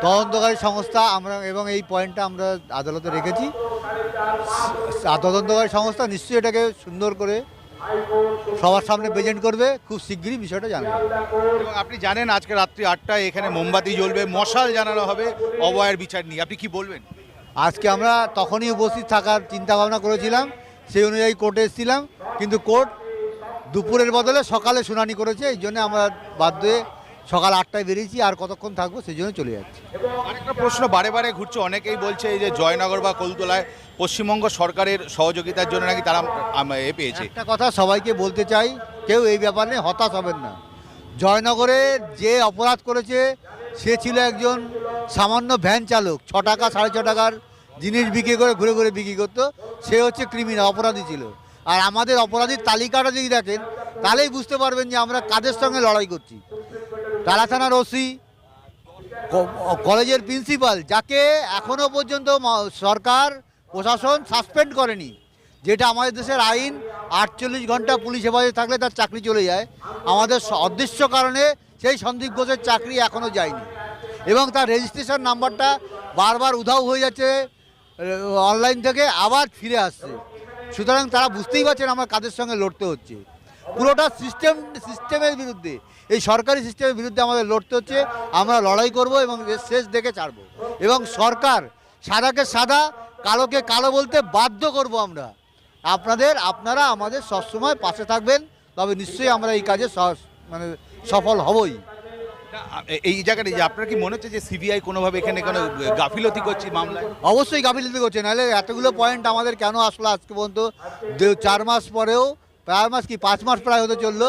তদন্তকারী সংস্থা আমরা এবং এই পয়েন্টটা আমরা আদালতে রেখেছি। তদন্তকারী সংস্থা নিশ্চয়ই এটাকে সুন্দর করে সবার সামনে প্রেজেন্ট করবে, খুব শিগগিরই বিষয়টা জানাবে। এবং আপনি জানেন আজকে রাত্রি 8টায় এখানে মোমবাতি জ্বলবে, মশাল জানানো হবে অভয়ের বিচার নিয়ে, আপনি কি বলবেন? আজকে আমরা তখনই উপস্থিত থাকার চিন্তা ভাবনা করেছিলাম, সেই অনুযায়ী কোর্টে এসেছিলাম, কিন্তু কোর্ট দুপুরের বদলে সকালে শুনানি করেছে, এই জন্য আমরা বাধ্য হয়ে সকাল 8টায় বেরিয়েছি। আর কতক্ষণ থাকবো সেই জন্য চলে যাচ্ছি। আরেকটা প্রশ্ন বারে বারে ঘুরছে, অনেকেই বলছে এই যে জয়নগর বা কলতলায় পশ্চিমবঙ্গ সরকারের সহযোগিতার জন্য নাকি তারা পেয়েছে। একটা কথা সবাইকে বলতে চাই, কেউ এই ব্যাপারে হতাশ হবেন না। জয়নগরে যে অপরাধ করেছে সে ছিল একজন সামান্য ভ্যান চালক, 6 টাকা 6.5 টাকার জিনিস বিক্রি করে ঘুরে ঘুরে বিক্রি করতো। সে হচ্ছে ক্রিমিনাল, অপরাধী ছিল। আর আমাদের অপরাধীর তালিকাটা যদি দেখেন তাহলেই বুঝতে পারবেন যে আমরা কাদের সঙ্গে লড়াই করছি। টালা থানার ওসি, কলেজের প্রিন্সিপাল, যাকে এখনও পর্যন্ত সরকার প্রশাসন সাসপেন্ড করেনি, যেটা আমাদের দেশের আইন 48 ঘন্টা পুলিশ হেফাজতে থাকলে তার চাকরি চলে যায়। আমাদের অদৃশ্য কারণে সেই সন্দীপ ঘোষের চাকরি এখনও যায়নি এবং তার রেজিস্ট্রেশন নাম্বারটা বারবার উধাও হয়ে যাচ্ছে অনলাইন থেকে, আবার ফিরে আসছে। সুতরাং তারা বুঝতেই পারছেন আমরা কাদের সঙ্গে লড়তে হচ্ছে। পুরোটা সিস্টেমের বিরুদ্ধে, এই সরকারি সিস্টেমের বিরুদ্ধে আমাদের লড়তে হচ্ছে। আমরা লড়াই করব এবং শেষ দেখে ছাড়ব, এবং সরকার সাদাকে সাদা কালোকে কালো বলতে বাধ্য করব আমরা। আপনারা আমাদের সবসময় পাশে থাকবেন, তবে নিশ্চয়ই আমরা এই কাজে সফল হবই। এই জায়গাটা যে আপনার কি মনে হচ্ছে যে সিবিআই কোনোভাবে এখানে কোনো গাফিলতি করছে মামলায়? অবশ্যই গাফিলতি করছে, নাহলে এতগুলো পয়েন্ট আমাদের কেন আসলো আজকে পর্যন্ত? 4 মাস পরেও, 4 মাস কি 5 মাস প্রায় হতে চললো,